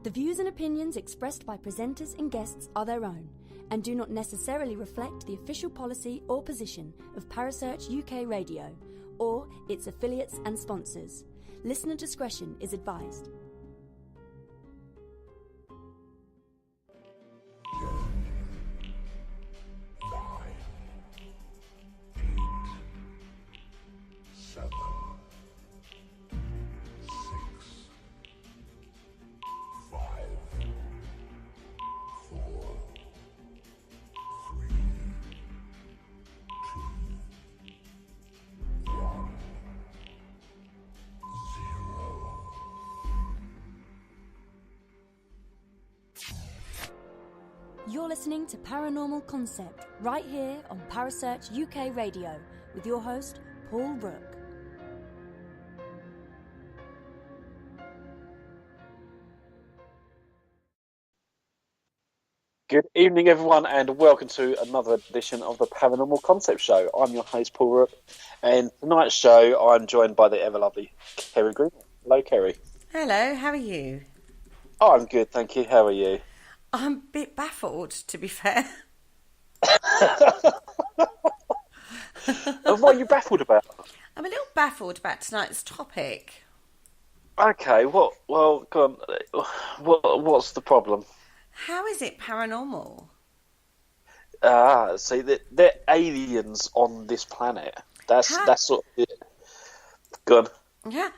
The views and opinions expressed by presenters and guests are their own and do not necessarily reflect the official policy or position of Parasearch UK Radio or its affiliates and sponsors. Listener discretion is advised. You're listening to Paranormal Concept right here on Parasearch UK Radio with your host, Paul Rook. Good evening, everyone, and welcome to another edition of the Paranormal Concept Show. I'm your host, Paul Rook, and tonight's show I'm joined by the ever-lovely Kerry Greenaway. Hello, Kerry. Hello, how are you? Oh, I'm good, thank you. How are you? I'm a bit baffled, to be fair. And what are you baffled about? I'm a little baffled about tonight's topic. Okay, well, go on. What's the problem? How is it paranormal? See, they're aliens on this planet. That's sort of it. Go on. Yeah,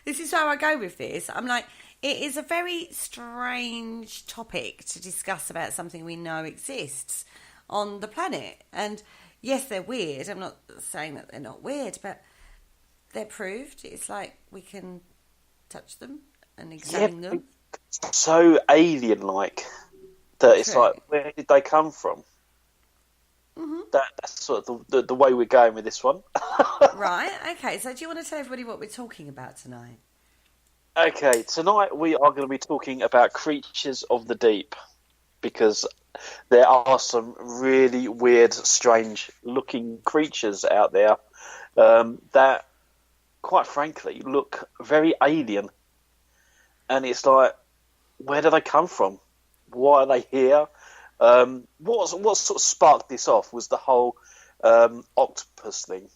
This is how I go with this. I'm like, it is a very strange topic to discuss about something we know exists on the planet. And yes, they're weird. I'm not saying that they're not weird, but they're proved. It's like we can touch them and examine them. So alien-like that it's like, where did they come from? Mm-hmm. That's sort of the way we're going with this one. Right, okay. So do you want to tell everybody what we're talking about tonight? Okay, tonight we are going to be talking about creatures of the deep, because there are some really weird, strange-looking creatures out there that, quite frankly, look very alien. And it's like, where do they come from? Why are they here? What sort of sparked this off was the whole octopus thing,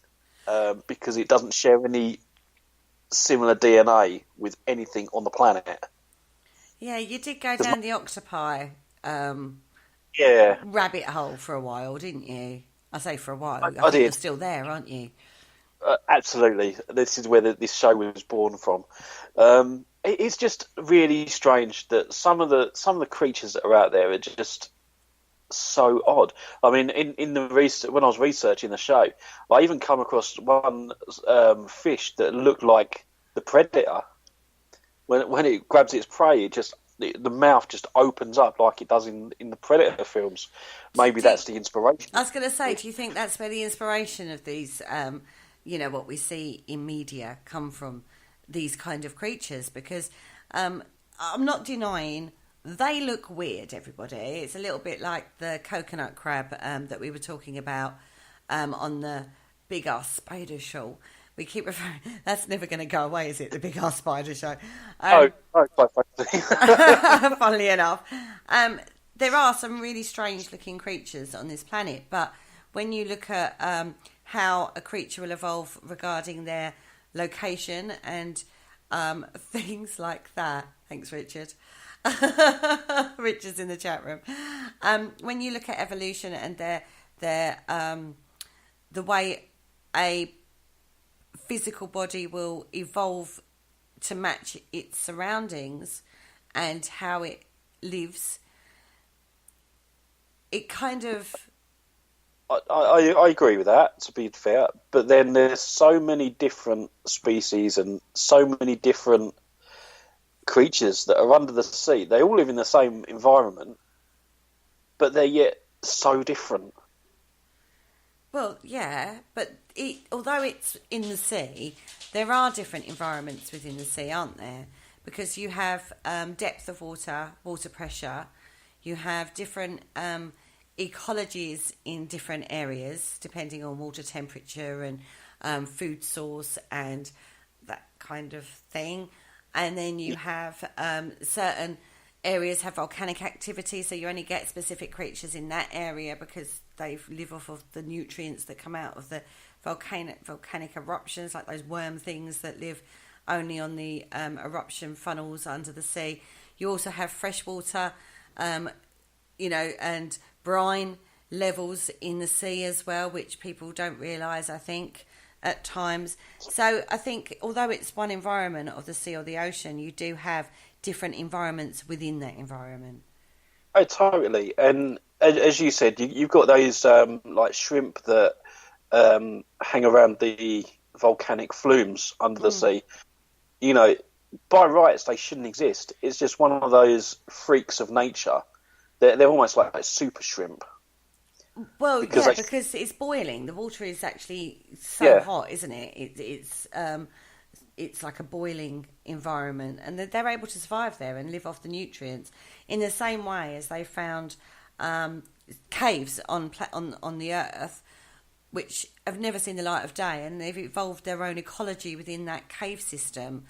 because it doesn't share any similar DNA with anything on the planet. Yeah, you did go down the octopi rabbit hole for a while, didn't you? I say for a while. I think did. You're still there, aren't you? Absolutely. This is where this show was born from. It's just really strange that some of the creatures that are out there are just so odd. I mean, in the when I was researching the show, I even come across one fish that looked like the predator. When it grabs its prey, the mouth just opens up like it does in the Predator films. Maybe that's the inspiration. I was going to say, do you think that's where the inspiration of these, what we see in media come from, these kind of creatures? Because I'm not denying they look weird, everybody. It's a little bit like the coconut crab that we were talking about on the big ass spider show. We keep referring. That's never going to go away, is it? The big ass spider show. Quite Funnily enough, there are some really strange looking creatures on this planet. But when you look at how a creature will evolve regarding their location and things like that. Thanks, Richard. Richard's in the chat room. When you look at evolution and the way a physical body will evolve to match its surroundings and how it lives, it kind of... I agree with that, to be fair, but then there's so many different species and so many different creatures that are under the sea. They all live in the same environment, but they're yet so different. Well, yeah, but although it's in the sea, there are different environments within the sea, aren't there? Because you have depth of water, water pressure, you have different ecologies in different areas, depending on water temperature and food source and that kind of thing. and then you have certain areas have volcanic activity, so you only get specific creatures in that area because they live off of the nutrients that come out of the volcanic eruptions, like those worm things that live only on the eruption funnels under the sea. You also have freshwater, and brine levels in the sea as well, which people don't realise, I think, at times. So I think although it's one environment of the sea or the ocean, you do have different environments within that environment. Oh, totally. And as you said, you've got those like shrimp that hang around the volcanic flumes under the sea. By rights, they shouldn't exist. It's just one of those freaks of nature. They're almost like super shrimp. Well, because it's boiling. The water is actually so hot, isn't it? It's like a boiling environment, and they're able to survive there and live off the nutrients in the same way as they found caves on the Earth, which have never seen the light of day, and they've evolved their own ecology within that cave system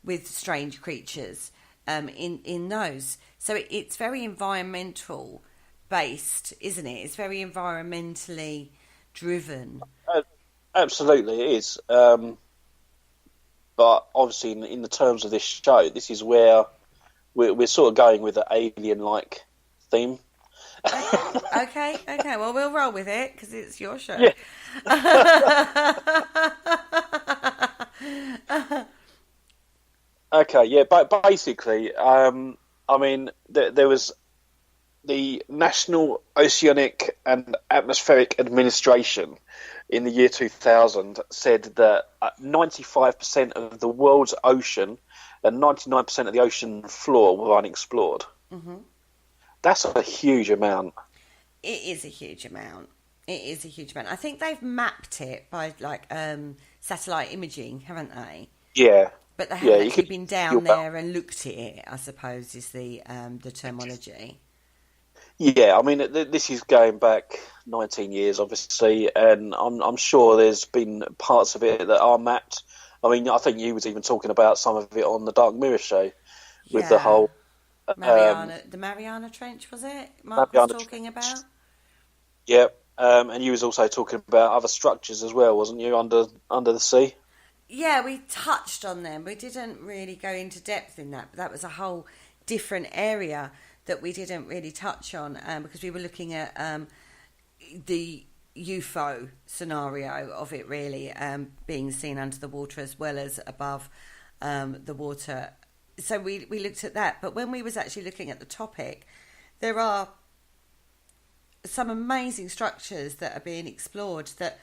with strange creatures in those. So it's very environmental based, isn't it? It's very environmentally driven. Absolutely, it is. But obviously, in the terms of this show, this is where we're sort of going with an alien-like theme. Okay. Well, we'll roll with it because it's your show. Yeah. Okay, yeah, but basically, there was the National Oceanic and Atmospheric Administration in the year 2000 said that 95% of the world's ocean and 99% of the ocean floor were unexplored. Mm-hmm. That's a huge amount. It is a huge amount. I think they've mapped it by satellite imaging, haven't they? Yeah. But they haven't actually been down there and looked at it, I suppose, is the terminology. Yeah, this is going back 19 years, obviously, and I'm sure there's been parts of it that are mapped. I think you was even talking about some of it on the Dark Mirror show with the whole... the Mariana Trench, was it? Mark was talking about? Yeah, and you was also talking about other structures as well, wasn't you, under the sea? Yeah, we touched on them. We didn't really go into depth in that, but that was a whole different area that we didn't really touch on because we were looking at the UFO scenario of it really being seen under the water as well as above the water. So we looked at that. But when we was actually looking at the topic, there are some amazing structures that are being explored that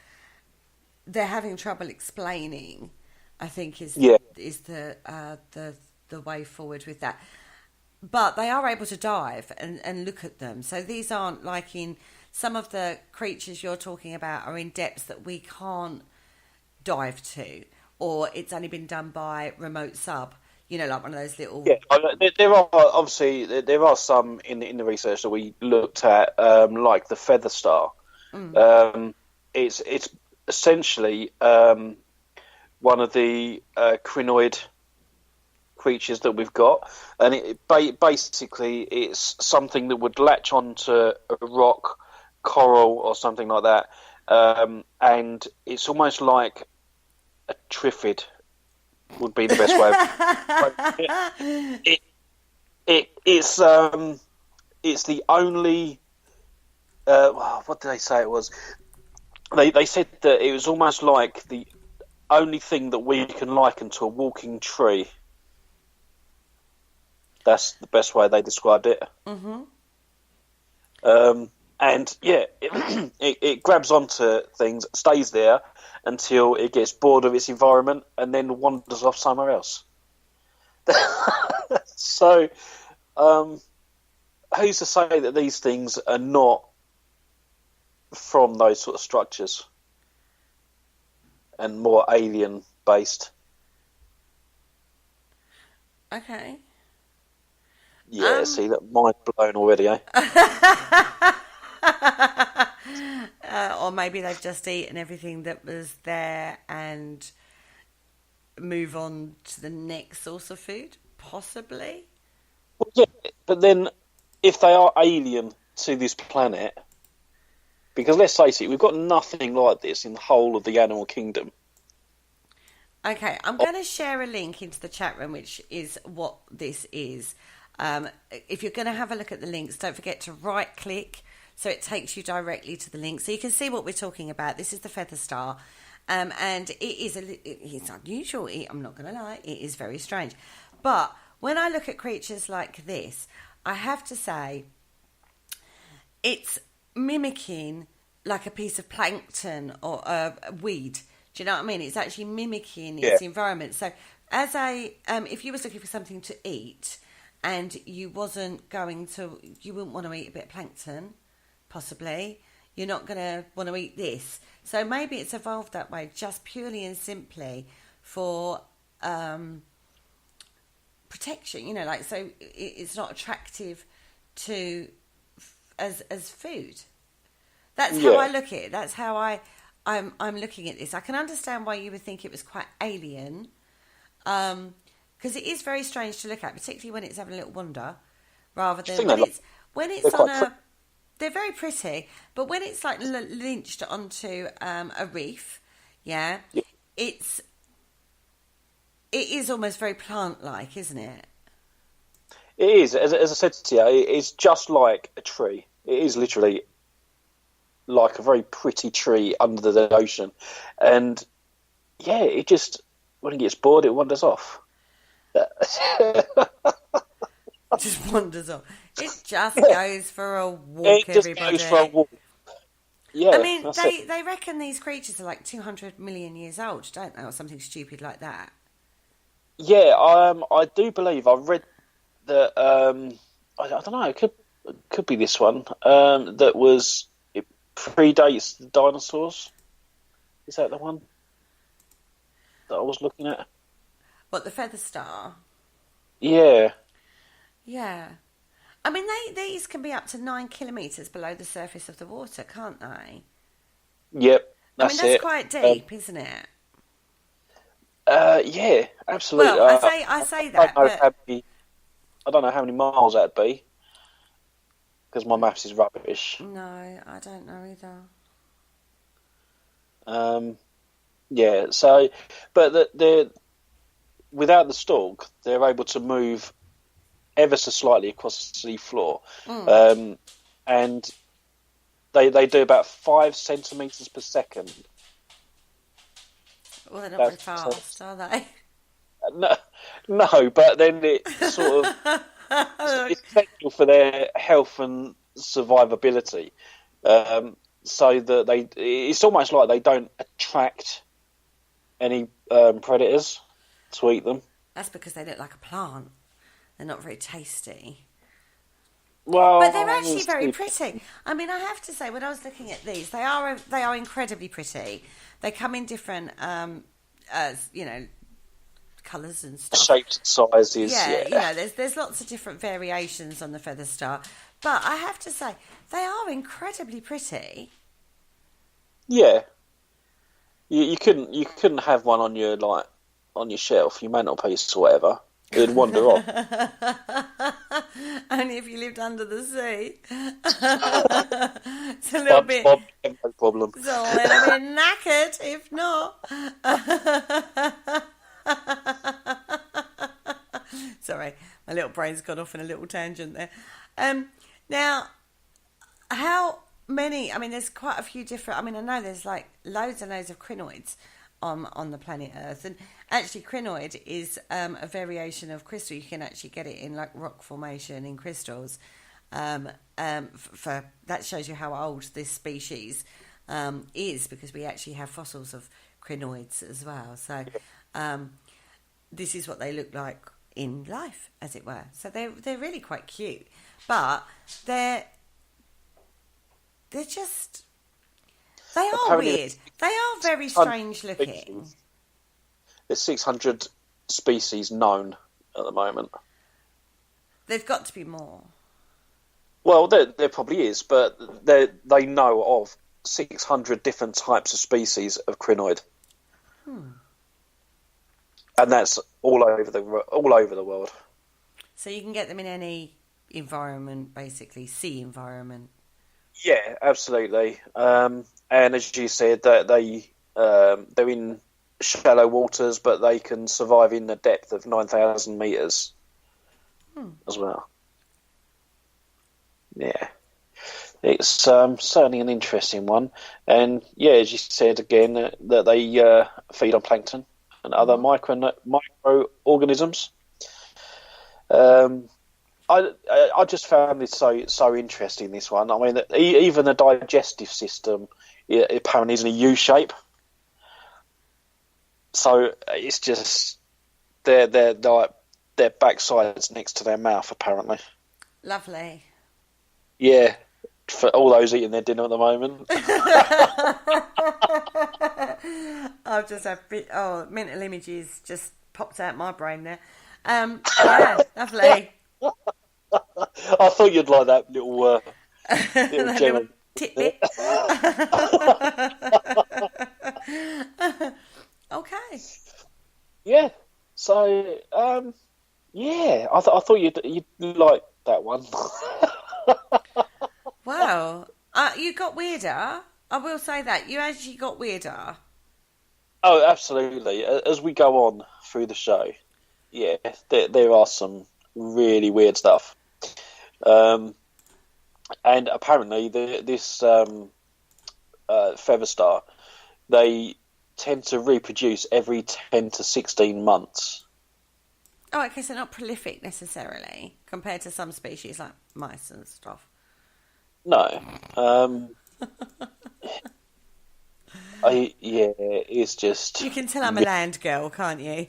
they're having trouble explaining, I think is the way forward with that. But they are able to dive and look at them. So these aren't like in some of the creatures you're talking about are in depths that we can't dive to, or it's only been done by remote sub. Like one of those little. Yeah, there are some in the research that we looked at, like the feather star. It's essentially one of the crinoid creatures that we've got, and basically it's something that would latch onto a rock, coral or something like that, and it's almost like a triffid would be the best way of it's the only what did they say it was? They said that it was almost like the only thing that we can liken to a walking tree. That's the best way they described it. Mm-hmm. And yeah, it grabs onto things, stays there until it gets bored of its environment, and then wanders off somewhere else. So, who's to say that these things are not from those sort of structures and more alien based? Okay. Yeah, see, that mind blown already, eh? Or maybe they've just eaten everything that was there and move on to the next source of food, possibly. Well, yeah, but then if they are alien to this planet, because let's face it, we've got nothing like this in the whole of the animal kingdom. Okay, I'm going to share a link into the chat room, which is what this is. If you're going to have a look at the links, don't forget to right-click so it takes you directly to the link, so you can see what we're talking about. This is the feather star, and it's unusual. I'm not going to lie, it is very strange. But when I look at creatures like this, I have to say it's mimicking like a piece of plankton or a weed. Do you know what I mean? It's actually mimicking its environment. So as if you was looking for something to eat and you wouldn't want to eat a bit of plankton, possibly, you're not going to want to eat this. So maybe it's evolved that way just purely and simply for protection, so it's not attractive to as food. That's how I look at it. That's how I'm looking at this. I can understand why you would think it was quite alien, because it is very strange to look at, particularly when it's having a little wander, rather than when it's on a. They're very pretty, but when it's like lynched onto a reef, it is almost very plant-like, isn't it? It is. As I said to you, it's just like a tree. It is literally like a very pretty tree under the ocean. And, it just, when it gets bored, it wanders off. It just wanders off. It just goes for a walk, everybody. Goes for a walk. Yeah, I mean, they reckon these creatures are like 200 million years old, don't they? Or something stupid like that. Yeah, I do believe I read that. I don't know. It could be this one. That it predates the dinosaurs. Is that the one that I was looking at? What, the feather star? Yeah. Yeah. I mean, these can be up to 9 kilometres below the surface of the water, can't they? Yep. That's quite deep, isn't it? Yeah, absolutely. Well, I say that, I don't know how many miles that'd be, because my maths is rubbish. No, I don't know either. Yeah. So, but they're without the stalk, they're able to move ever so slightly across the sea floor, and they do about 5 centimeters per second. Well, they're not very fast, are they? No, but then it sort of it's essential for their health and survivability. So that it's almost like they don't attract any predators to eat them. That's because they look like a plant. They're not very tasty. Well, but they're actually very pretty. I mean, I have to say, when I was looking at these, they are incredibly pretty. They come in different, colours and stuff. Shapes and sizes. Yeah. There's lots of different variations on the feather star. But I have to say, they are incredibly pretty. Yeah. You couldn't have one on your shelf, your mantelpiece or whatever. It'd wander off. Only if you lived under the sea. It's a little bit. No problem. It's a little bit knackered, if not. Sorry, my little brain's gone off in a little tangent there. Now, how many? I mean, there's quite a few different. I mean, I know there's like loads and loads of crinoids on the planet Earth, and actually crinoid is a variation of crystal. You can actually get it in like rock formation in crystals. For that shows you how old this species is, because we actually have fossils of crinoids as well. So this is what they look like in life, as it were. So they're really quite cute, but they're just. They are apparently weird. They are very strange looking. There's 600 species known at the moment. There's got to be more. Well, there probably is, but they know of 600 different types of species of crinoid. and that's all over the world. So you can get them in any environment, basically, sea environment. Yeah, absolutely. And as you said, that they're in shallow waters, but they can survive in the depth of 9,000 meters as well. Yeah, it's certainly an interesting one. And yeah, as you said again, that they feed on plankton and other microorganisms. I just found this so interesting, this one. I mean, even the digestive system apparently is in a U shape. So it's just their backsides next to their mouth, apparently. Lovely. Yeah, for all those eating their dinner at the moment. I've just had mental images just popped out my brain there. Yeah, lovely. I thought you'd like that little little tidbit. Okay. Yeah. So, yeah, I thought you'd like that one. Wow. You got weirder. I will say that. You actually got weirder. Oh, absolutely. As we go on through the show, yeah, there are some really weird stuff. And apparently this feather star, they tend to reproduce every 10 to 16 months. Oh, okay, so not prolific necessarily compared to some species like mice and stuff. No. It's just... You can tell I'm a land girl, can't you?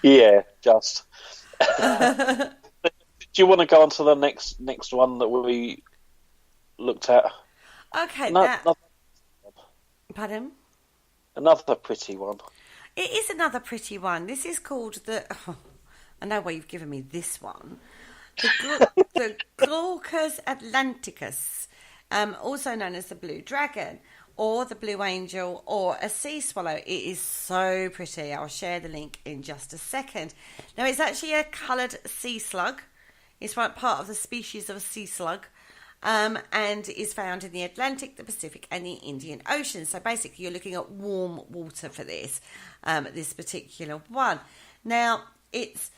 Yeah, just. Do you want to go on to the next one that we looked at? Okay, pardon? Another pretty one. It is another pretty one. This is called I know why you've given me this one. The Glaucus atlanticus, also known as the blue dragon, or the blue angel, or a sea swallow. It is so pretty. I'll share the link in just a second. Now, it's actually a coloured sea slug. It's part of the species of a sea slug, and is found in the Atlantic, the Pacific, and the Indian Ocean. So basically, you're looking at warm water for this particular one. Now, it's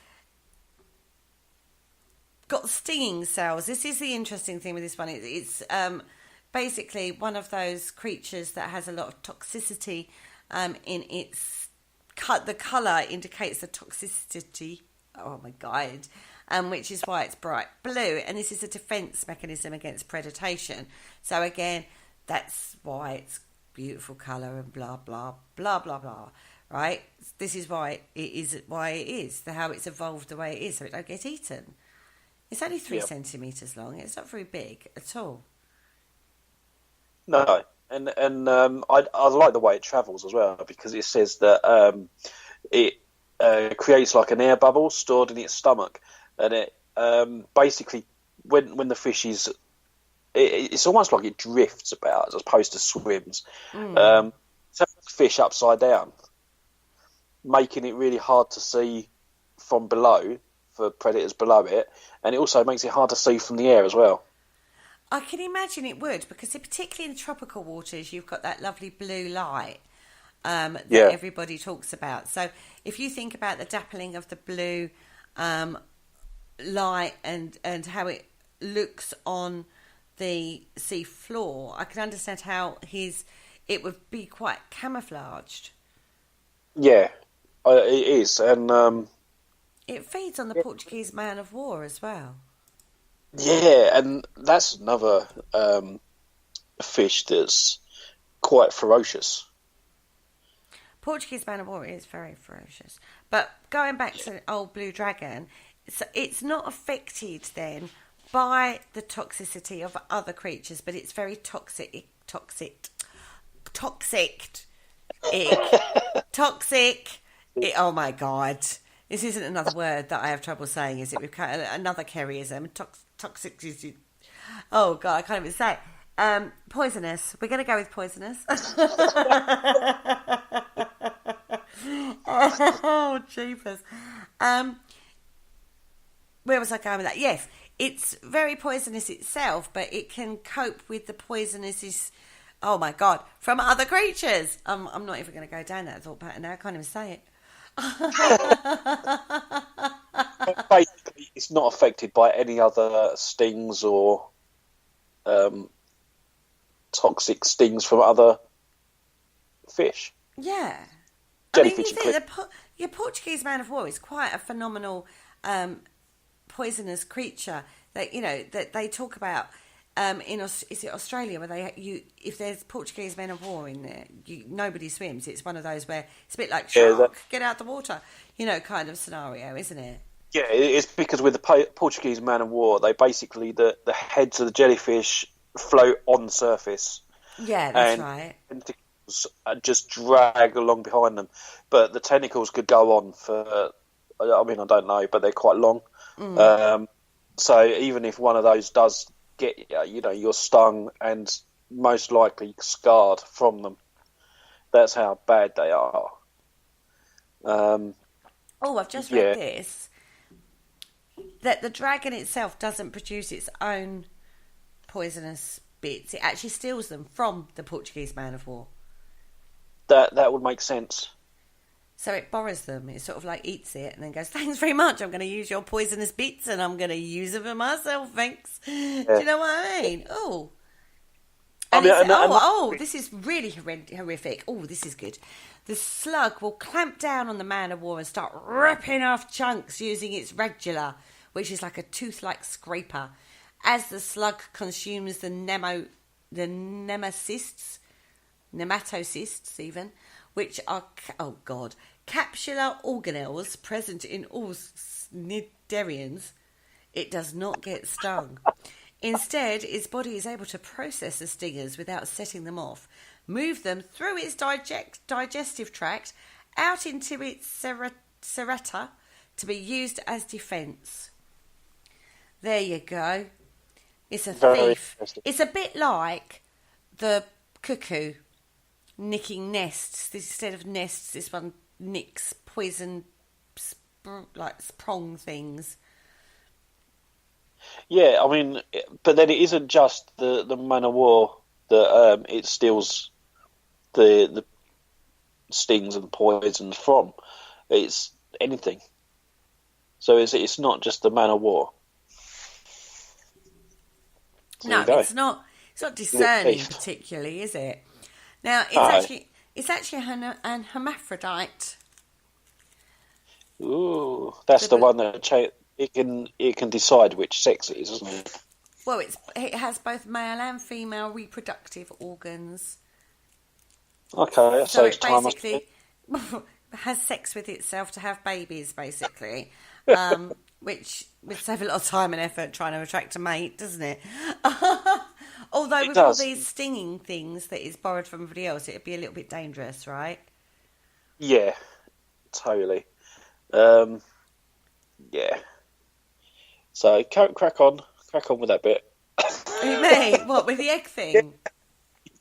got stinging cells. This is the interesting thing with this one. It's basically one of those creatures that has a lot of toxicity in its the colour indicates the toxicity. Oh my god. Which is why it's bright blue, and this is a defence mechanism against predation. So again, that's why it's beautiful colour and blah blah blah blah blah. Right? This is why it is how it's evolved the way it is, so it don't get eaten. It's only 3 centimetres long. It's not very big at all. No, and I like the way it travels as well, because it says that it creates like an air bubble stored in its stomach, and it basically when the fish is, it's almost like it drifts about as opposed to swims. Turns the fish upside down, making it really hard to see from below for predators below it, and it also makes it hard to see from the air as well. I can imagine it would, because particularly in the tropical waters, you've got that lovely blue light that everybody talks about. So if you think about the dappling of the blue light and how it looks on the sea floor, I can understand how it would be quite camouflaged. Yeah, it is, and it feeds on the Portuguese man of war as well. Yeah, and that's another fish that's quite ferocious. Portuguese man of war is very ferocious. But going back to the old blue dragon, it's not affected then by the toxicity of other creatures, but it's very toxic. Oh my god. This isn't another word that I have trouble saying, is it? We've got another Kerryism. Toxic. Oh, God, I can't even say it. Poisonous. We're going to go with poisonous. Oh, jeepers. Where was I going with that? Yes, it's very poisonous itself, but it can cope with the poisonous, oh my God, from other creatures. I'm not even going to go down that thought pattern now. I can't even say it. Basically, it's not affected by any other stings or toxic stings from other fish. Yeah. Jellyfish. I mean, your Portuguese man of war is quite a phenomenal poisonous creature that, you know, that they talk about is it Australia, where if there's Portuguese men of war in there, nobody swims. It's one of those where it's a bit like shark, get out the water, you know, kind of scenario, isn't it? Yeah, it's because with the Portuguese man of war, they basically the heads of the jellyfish float on the surface. Yeah, that's right. Tentacles just drag along behind them, but the tentacles could go on for. I mean, I don't know, but they're quite long. So even if one of those does get you know, you're stung and most likely scarred from them. That's how bad they are. I've just read this. That the dragon itself doesn't produce its own poisonous bits. It actually steals them from the Portuguese man of war. That would make sense. So it borrows them. It sort of like eats it and then goes, thanks very much. I'm going to use your poisonous bits and I'm going to use them for myself. Thanks. Yeah. Do you know what I mean? Oh. This is really horrific. Oh, this is good. The slug will clamp down on the man of war and start ripping off chunks using its radula, which is like a tooth-like scraper. As the slug consumes the nematocysts even, which are, capsular organelles present in all cnidarians, it does not get stung. Instead, its body is able to process the stingers without setting them off, move them through its digestive tract, out into its serrata to be used as defence. There you go. It's a thief. It's a bit like the cuckoo nicking nests. Instead of nests, this one nicks poison, prong things. Yeah, I mean, but then it isn't just the man of war that it steals the stings and poisons from. It's anything. So it's not just the man of war. So no, it's not. It's not discerning particularly, is it? Now it's actually an hermaphrodite. Ooh, that's the one that it can decide which sex it is, isn't it? Well, it has both male and female reproductive organs. Okay, so it basically has sex with itself to have babies, basically, which would save a lot of time and effort trying to attract a mate, doesn't it? Although with all these stinging things that is borrowed from everybody else, it'd be a little bit dangerous, right? Yeah, totally. Yeah. So crack on with that bit. Me? What, with the egg thing?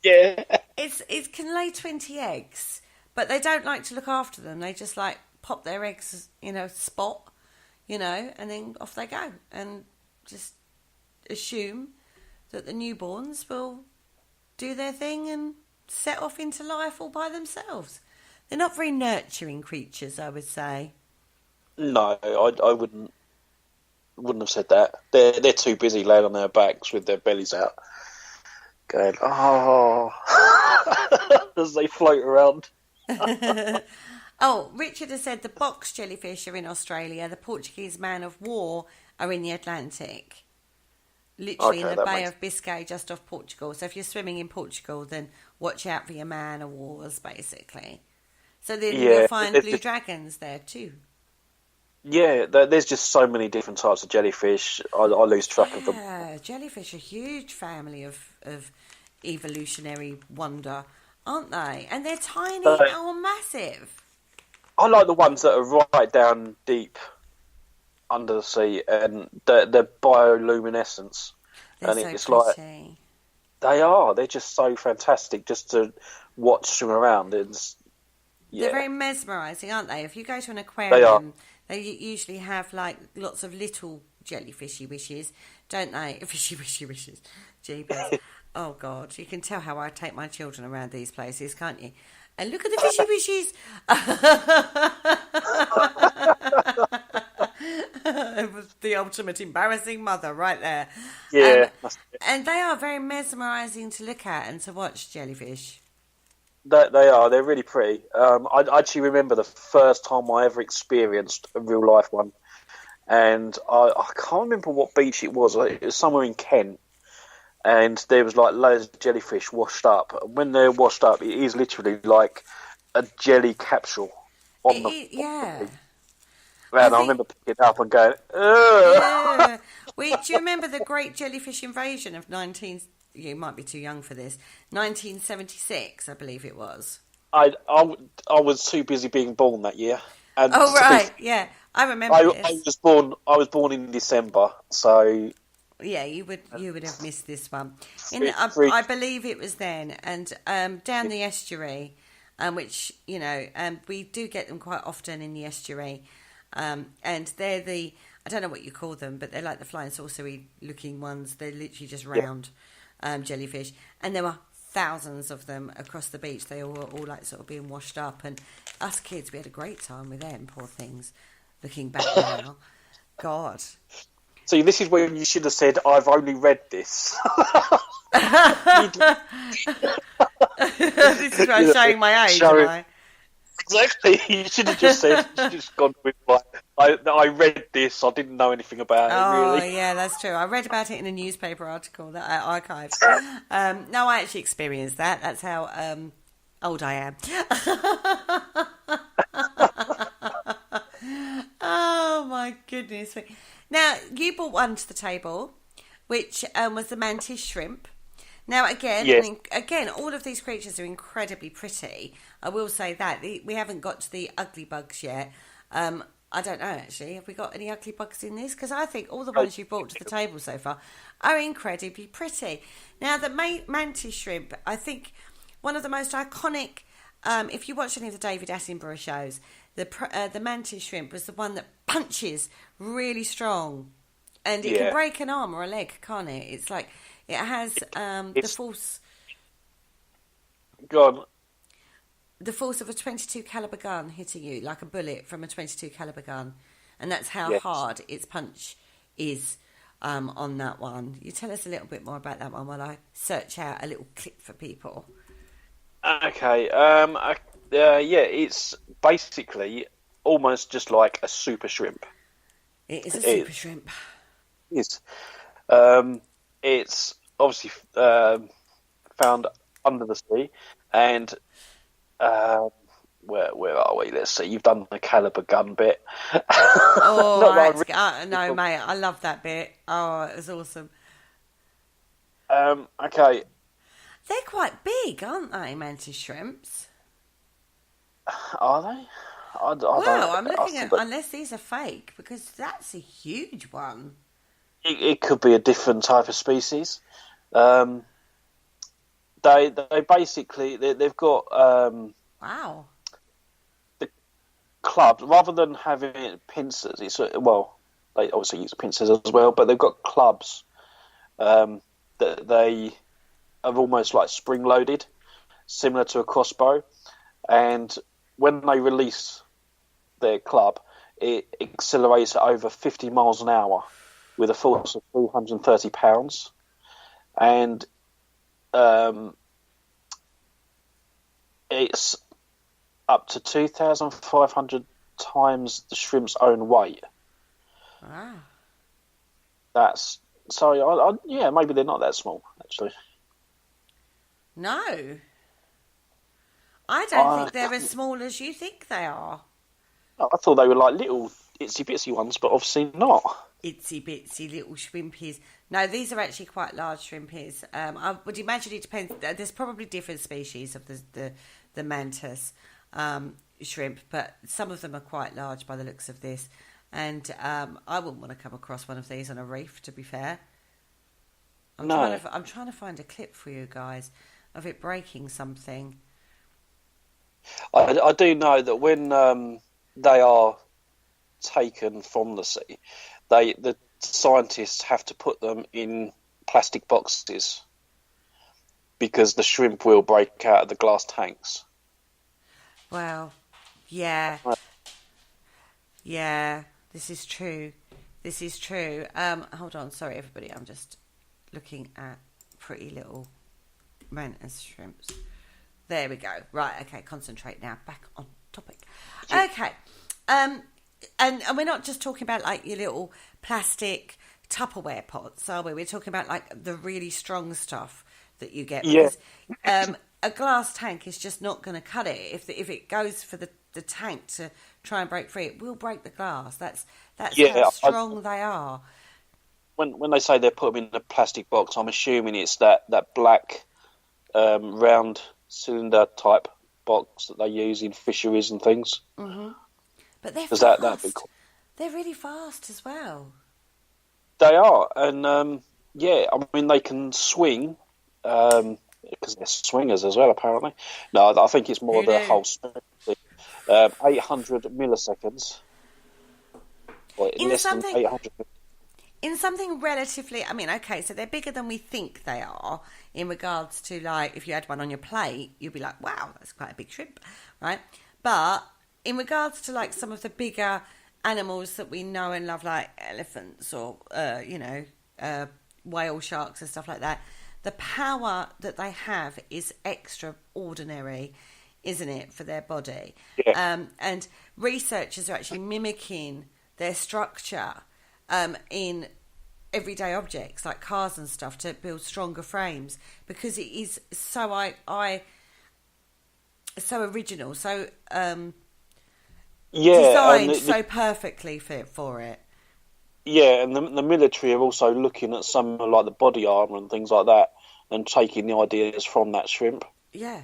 Yeah. It can lay 20 eggs, but they don't like to look after them. They just like pop their eggs in a spot, and then off they go, and just assume that the newborns will do their thing and set off into life all by themselves. They're not very nurturing creatures, I would say. No, I wouldn't have said that. They're too busy laying on their backs with their bellies out, going, oh, as they float around. Oh, Richard has said the box jellyfish are in Australia. The Portuguese man of war are in the Atlantic. Literally in the Bay of Biscay, just off Portugal. So if you're swimming in Portugal, then watch out for your man of wars, basically. So then you'll find blue dragons there too. Yeah, there's just so many different types of jellyfish. I lose track of them. Yeah, jellyfish are a huge family of evolutionary wonder, aren't they? And they're tiny or massive. I like the ones that are right down deep under the sea, and the bioluminescence. They're and so it's pretty. They are. They're just so fantastic just to watch swim around. They're very mesmerising, aren't they? If you go to an They are. aquarium, they usually have like lots of little jellyfishy wishes, don't they? Fishy wishy wishes. Jeepers. Oh, God. You can tell how I take my children around these places, can't you? And look at the fishy wishes. It was the ultimate embarrassing mother right there. Yeah. And they are very mesmerising to look at and to watch, jellyfish. They are. They're really pretty. I actually remember the first time I ever experienced a real life one, and I can't remember what beach it was. It was somewhere in Kent, and there was like loads of jellyfish washed up. And when they're washed up, it is literally like a jelly capsule on the Yeah. And I remember picking it up and going, ugh. Yeah. Do you remember the Great Jellyfish Invasion of you might be too young for this, 1976, I believe it was. I was too busy being born that year. And oh, right, yeah. I remember this. I was born in December, so... Yeah, you would have missed this one. I believe it was then, and down the estuary, which, we do get them quite often in the estuary, and they're I don't know what you call them, but they're like the flying saucery looking ones. They're literally just round jellyfish, and there were thousands of them across the beach. They were all like sort of being washed up, and us kids, we had a great time with them, poor things, looking back now. God. See, this is when you should have said, I've only read this. This is why I'm showing my age, am I? Exactly. You should have just said, you should have gone with like, I read this, I didn't know anything about it, really. Oh, yeah, that's true. I read about it in a newspaper article that I archived. No, I actually experienced that. That's how old I am. Oh, my goodness. Now, you brought one to the table, which was the mantis shrimp. Now, again, all of these creatures are incredibly pretty. I will say that. We haven't got to the ugly bugs yet. I don't know, actually. Have we got any ugly bugs in this? Because I think all the ones you've brought to the table so far are incredibly pretty. Now, the mantis shrimp, I think one of the most iconic, if you watch any of the David Attenborough shows, the mantis shrimp was the one that punches really strong. And it can break an arm or a leg, can't it? It's like... It has the force. Go on. The force of a .22 caliber gun hitting you, like a bullet from a .22 caliber gun, and that's how hard its punch is on that one. You tell us a little bit more about that one while I search out a little clip for people. Okay. It's basically almost just like a super shrimp. It is a super shrimp. It is. It's obviously found under the sea, and where are we? Let's see. You've done the caliber gun bit. Oh, no, mate. I love that bit. Oh, it was awesome. Okay. They're quite big, aren't they, mantis shrimps? Are they? I'm looking at unless these are fake, because that's a huge one. It could be a different type of species. They basically they've got wow. The clubs, rather than having pincers. They obviously use pincers as well, but they've got clubs that they are almost like spring loaded, similar to a crossbow. And when they release their club, it accelerates at over 50 miles an hour. With a force of 330 pounds, and it's up to 2,500 times the shrimp's own weight. Wow. That's sorry. Maybe they're not that small, actually. No, I don't think they're as small as you think they are. I thought they were like little itsy bitsy ones, but obviously not. Itsy bitsy little shrimpies. No, these are actually quite large shrimpies. I would imagine it depends. There's probably different species of the mantis shrimp, but some of them are quite large by the looks of this. And I wouldn't want to come across one of these on a reef, to be fair. I'm trying to find a clip for you guys of it breaking something. I do know that when they are taken from the sea, the scientists have to put them in plastic boxes because the shrimp will break out of the glass tanks. Well, yeah. Yeah, this is true. This is true. Hold on, sorry everybody, I'm just looking at pretty little mantis shrimps. There we go. Right, okay, concentrate now. Back on topic. Okay. And we're not just talking about like your little plastic Tupperware pots, are we? We're talking about like the really strong stuff that you get. Because, a glass tank is just not going to cut it. If it goes for the tank to try and break free, it will break the glass. That's how strong they are. When they say they put them in a plastic box, I'm assuming it's that black round cylinder type box that they use in fisheries and things. Mm-hmm. But they're fast. That'd be cool. They're really fast as well. They are, and I mean they can swing because they're swingers as well. Apparently, no, I think it's more the whole swing thing. 800 milliseconds. In something relatively, I mean, okay, so they're bigger than we think they are in regards to, like, if you had one on your plate, you'd be like, wow, that's quite a big shrimp, right? But in regards to, like, some of the bigger animals that we know and love, like elephants or, whale sharks and stuff like that, the power that they have is extraordinary, isn't it, for their body? Yeah. And researchers are actually mimicking their structure in everyday objects like cars and stuff to build stronger frames because it is so original, so designed so perfectly for it. Yeah, and the military are also looking at some like the body armor and things like that and taking the ideas from that shrimp. Yeah.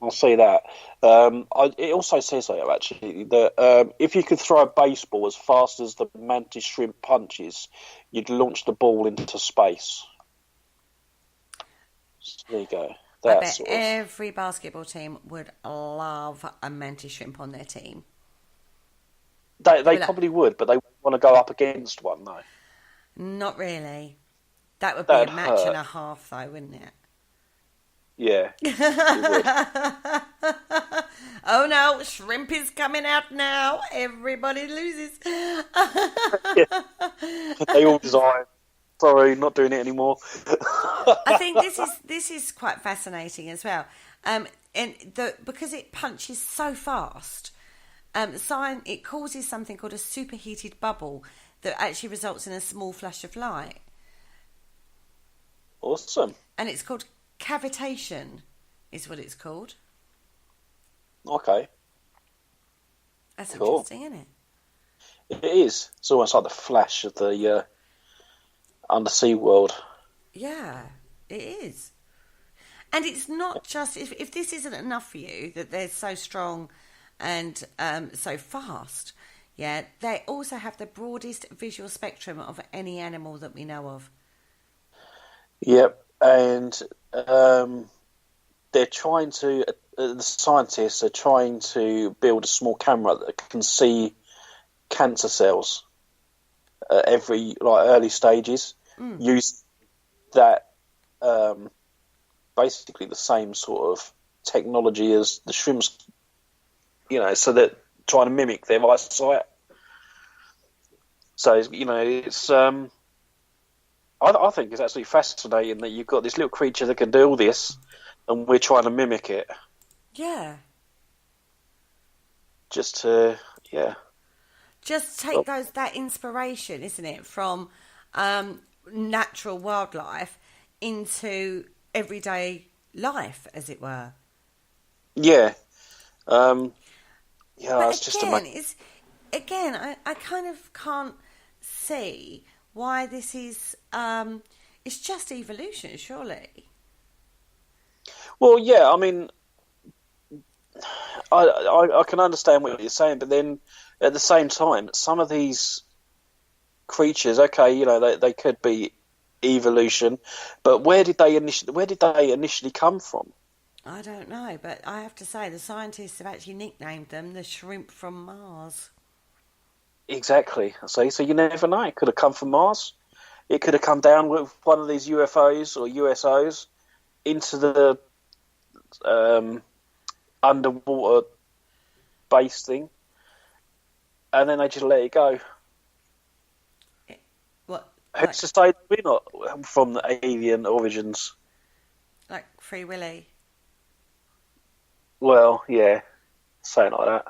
I'll see that. It also says here, actually, that if you could throw a baseball as fast as the mantis shrimp punches, you'd launch the ball into space. So there you go. I bet every basketball team would love a mantis shrimp on their team. They probably would, but they want to go up against one, though. Not really. That would be a match and a half, though, wouldn't it? Yeah. Oh no, shrimp is coming out now. Everybody loses. They all design. Sorry, not doing it anymore. I think this is quite fascinating as well. Because it punches so fast, it causes something called a superheated bubble that actually results in a small flash of light. Awesome. And it's called cavitation, is what it's called. Okay. That's cool. Interesting, isn't it? It is. It's almost like the flash of the undersea world. Yeah, it is. And it's not just, if this isn't enough for you, that they're so strong and so fast, yeah, they also have the broadest visual spectrum of any animal that we know of. Yep, and they're trying to, the scientists are trying to build a small camera that can see cancer cells at every early stages. Use that basically the same sort of technology as the shrimps, so that trying to mimic their eyesight. So it's I think it's absolutely fascinating that you've got this little creature that can do all this, and we're trying to mimic it. Yeah. Just take that inspiration, isn't it, from natural wildlife into everyday life, as it were. Yeah. But it's just again, I kind of can't see why this is. It's just evolution, surely. Well, yeah. I mean, I can understand what you're saying, but then at the same time, some of these creatures, okay, they could be evolution, but where did they initially come from? I don't know, but I have to say the scientists have actually nicknamed them the shrimp from Mars. Exactly. So you never know. It could have come from Mars. It could have come down with one of these UFOs or USOs into the underwater base thing, and then they just let it go. What? Who's to say we're not from the alien origins? Like Free Willy. Well, yeah, saying like that.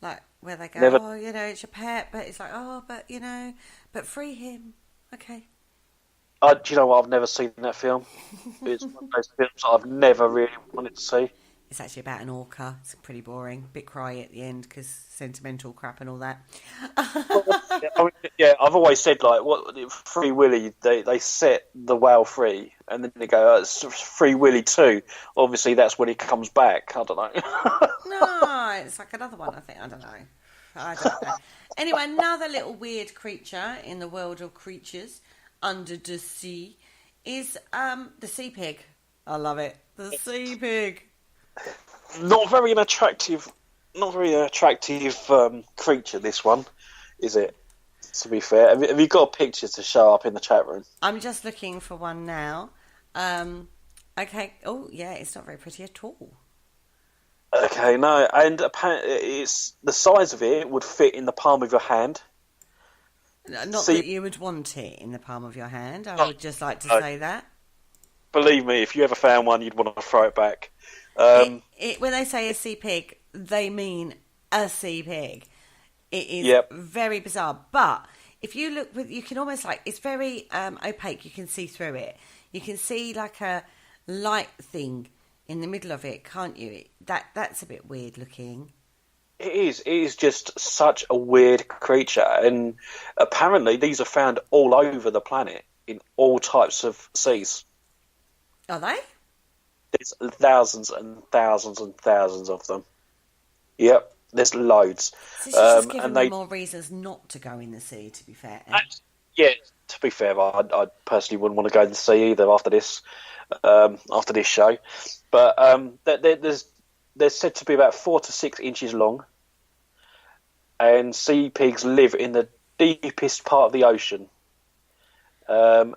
Like where they go, Never... oh, it's your pet, but it's like, oh, but but free him. Okay. Do you know what? I've never seen that film. It's one of those films I've never really wanted to see. It's actually about an orca. It's pretty boring. Bit cry at the end because sentimental crap and all that. Yeah, I've always said, like, what Free Willy, they set the whale free, and then they go, it's Free Willy 2. Obviously, that's when he comes back. I don't know. No, it's like another one, I think. I don't know. Anyway, another little weird creature in the world of creatures under the sea is the sea pig. I love it. The sea pig. Not very attractive creature, this one, is it? To be fair, have you got pictures to show up in the chat room? I'm just looking for one now. Okay. Oh, yeah, it's not very pretty at all. Okay, no, and apparently it's the size of it would fit in the palm of your hand. Not that you would want it in the palm of your hand. I would just like to say that. Believe me, if you ever found one, you'd want to throw it back. When they say a sea pig, they mean a sea pig. It is very bizarre. But if you look, you can almost it's very opaque. You can see through it. You can see like a light thing in the middle of it, can't you? That's a bit weird looking. It is. It is just such a weird creature, and apparently these are found all over the planet in all types of seas. Are they? There's thousands and thousands and thousands of them. Yep, there's loads. So it's just giving them more reasons not to go in the sea, to be fair. Yeah, to be fair, I personally wouldn't want to go in the sea either after this show. But there's said to be about 4 to 6 inches long, and sea pigs live in the deepest part of the ocean. And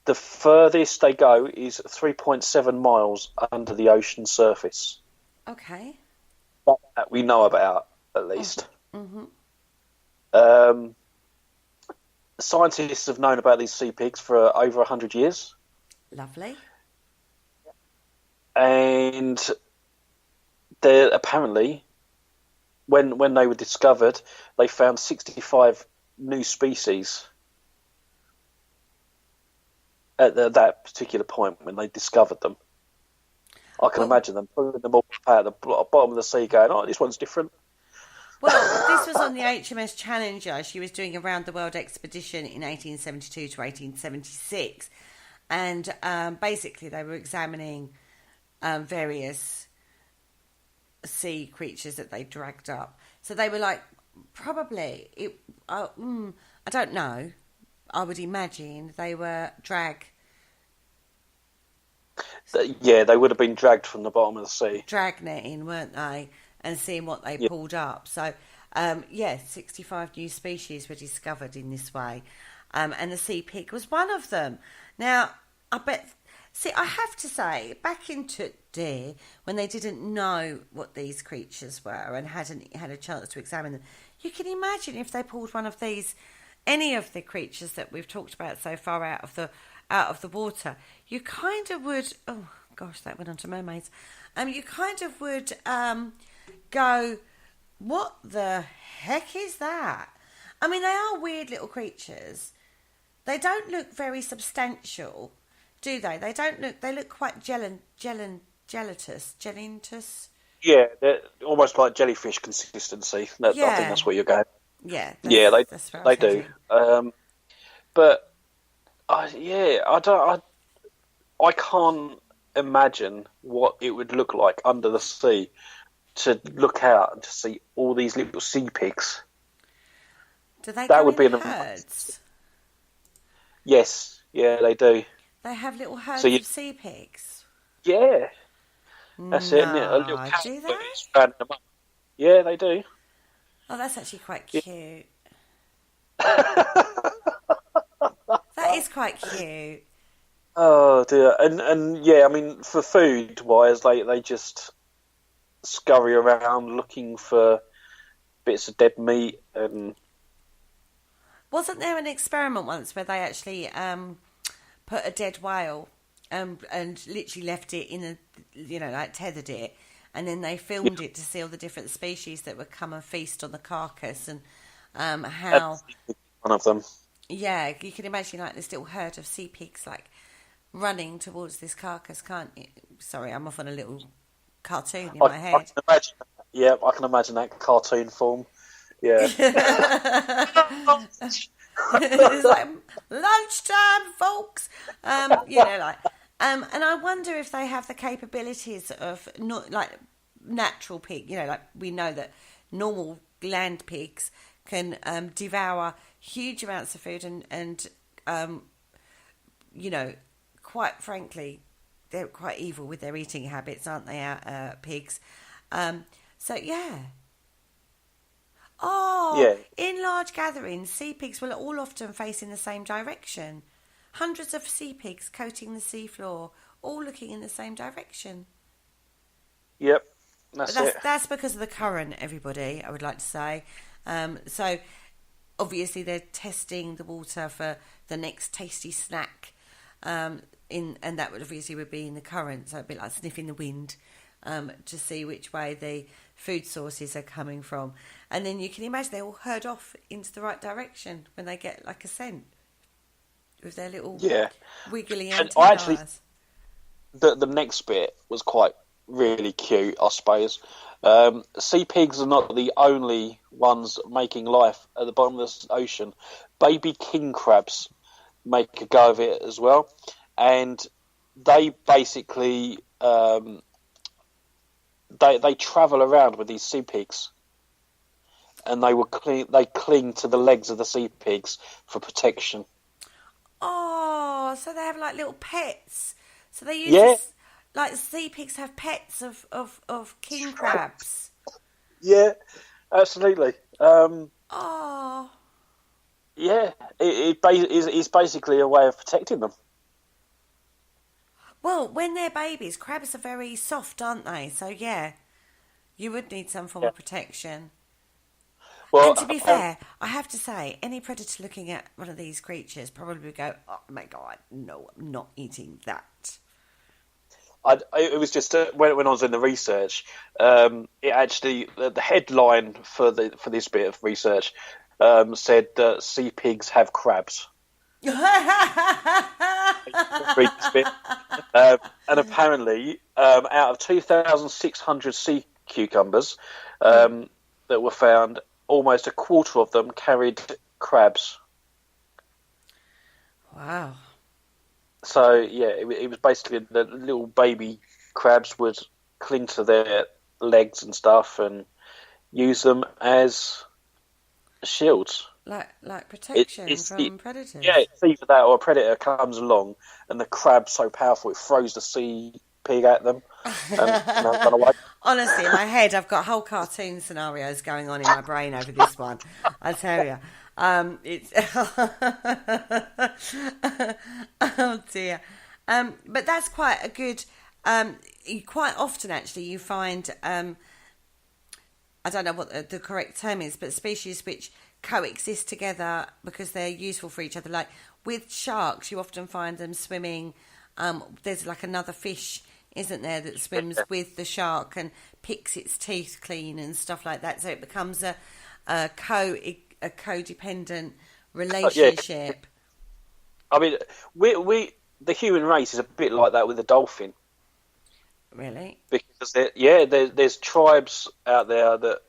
the furthest they go is 3.7 miles under the ocean surface. Okay. That we know about, at least. Mm-hmm. Scientists have known about these sea pigs for over 100 years. Lovely. And they're apparently, when they were discovered, they found 65 new species at that particular point when they discovered them. I can imagine them pulling them all out at the bottom of the sea going, oh, this one's different. Well, this was on the HMS Challenger. She was doing a round-the-world expedition in 1872 to 1876. And basically they were examining various sea creatures that they dragged up. So they were like, probably, I don't know, I would imagine they were Yeah, they would have been dragged from the bottom of the sea. Dragnetting, weren't they? And seeing what they pulled up. So, 65 new species were discovered in this way. And the sea pig was one of them. Now, I have to say, back in today, when they didn't know what these creatures were and hadn't had a chance to examine them, you can imagine if they pulled one of these, any of the creatures that we've talked about so far out of the water, you kind of would, oh gosh, that went on to mermaids, you kind of would go, what the heck is that? I mean, they are weird little creatures. They don't look very substantial, do they? They look quite gelatinous. Yeah, they're almost like jellyfish consistency. I think that's what you're going. Yeah, they do. But I can't imagine what it would look like under the sea to look out and to see all these little sea pigs. Do they that go would in be herds? Yes, yeah, they do. They have little herds So of sea pigs. yeah, that's it. Isn't it? A little No, cat do they? is rounding them up. Yeah, they do. Oh, that's actually quite Yeah. cute. That is quite cute. Oh dear, and yeah, I mean, for food wise, they just scurry around looking for bits of dead meat and. Wasn't there an experiment once where they actually put a dead whale and literally left it in a, like tethered it, and then they filmed it to see all the different species that would come and feast on the carcass, and how One of them. Yeah, you can imagine like this little herd of sea pigs like running towards this carcass, can't you? Sorry, I'm off on a little cartoon in my I head. can imagine. Yeah, I can imagine that cartoon form. Yeah. It's like lunchtime, folks. And I wonder if they have the capabilities of not like natural pig. Like we know that normal land pigs can devour huge amounts of food and quite frankly, they're quite evil with their eating habits, aren't they, pigs? So, yeah. Oh, Yeah. In large gatherings, sea pigs will all often face in the same direction. Hundreds of sea pigs coating the seafloor, all looking in the same direction. Yep. That's it. That's because of the current, everybody, I would like to say. So, obviously, they're testing the water for the next tasty snack. And that would be in the current, so a bit like sniffing the wind, to see which way the food sources are coming from. And then you can imagine they all herd off into the right direction when they get like a scent with their little wiggly antennae. And actually, the next bit was quite really cute, I suppose. Sea pigs are not the only ones making life at the bottom of the ocean. Baby king crabs make a go of it as well, and they basically they travel around with these sea pigs, and they cling to the legs of the sea pigs for protection. Oh, so they have like little pets. So they use like sea pigs have pets of king crabs. Yeah, absolutely. Oh. Yeah, it's basically a way of protecting them. Well, when they're babies, crabs are very soft, aren't they? So, yeah, you would need some form of protection. Well, and to be fair, I have to say, any predator looking at one of these creatures probably would go, oh, my God, no, I'm not eating that. It was just when I was in the research, it actually, the headline for this bit of research said that sea pigs have crabs. Read this bit. And apparently, out of 2,600 sea cucumbers that were found, almost a quarter of them carried crabs. Wow. So, yeah, it was basically the little baby crabs would cling to their legs and stuff and use them as shields. Like protection from predators. Yeah, it's either that or a predator comes along and the crab's so powerful it throws the sea pig at them and run away. Honestly, in my head, I've got whole cartoon scenarios going on in my brain over this one. I tell you, it's oh dear. But that's quite a good. Quite often, actually, you find I don't know what the correct term is, but species which coexist together because they're useful for each other. Like with sharks, you often find them swimming. There's like another fish, isn't there, that swims with the shark and picks its teeth clean and stuff like that. So it becomes a codependent relationship. I mean, we the human race is a bit like that with the dolphin. Really? Because there's tribes out there that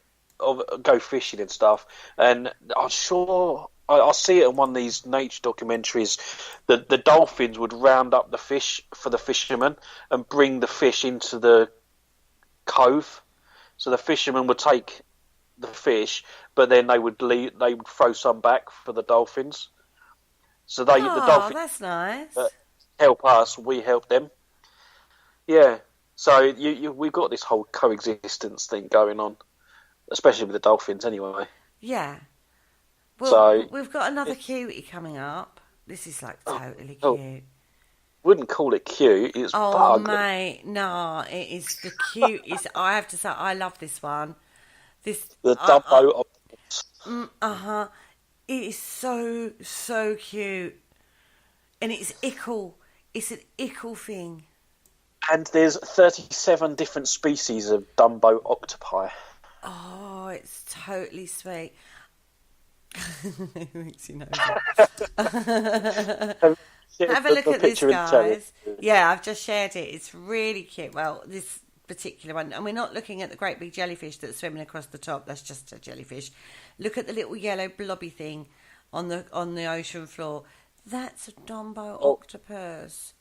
go fishing and stuff, and I'm sure I see it in one of these nature documentaries that the dolphins would round up the fish for the fishermen and bring the fish into the cove. So the fishermen would take the fish, but then they would throw some back for the dolphins. So the dolphins that's nice. help us, we help them. Yeah. So we've got this whole coexistence thing going on, especially with the dolphins, anyway. Yeah. Well, so we've got another cutie coming up. This is like totally cute. Wouldn't call it cute. It's bug. Mate, no, it is the cutest. I have to say, I love this one. The Dumbo Octopus. It is so cute, and it's ickle. It's an ickle thing. And there's 37 different species of Dumbo octopi. Oh, it's totally sweet. Makes you know. Have a look at this, guys. Yeah, I've just shared it. It's really cute. Well, this particular one, and we're not looking at the great big jellyfish that's swimming across the top. That's just a jellyfish. Look at the little yellow blobby thing on the ocean floor. That's a Dumbo octopus.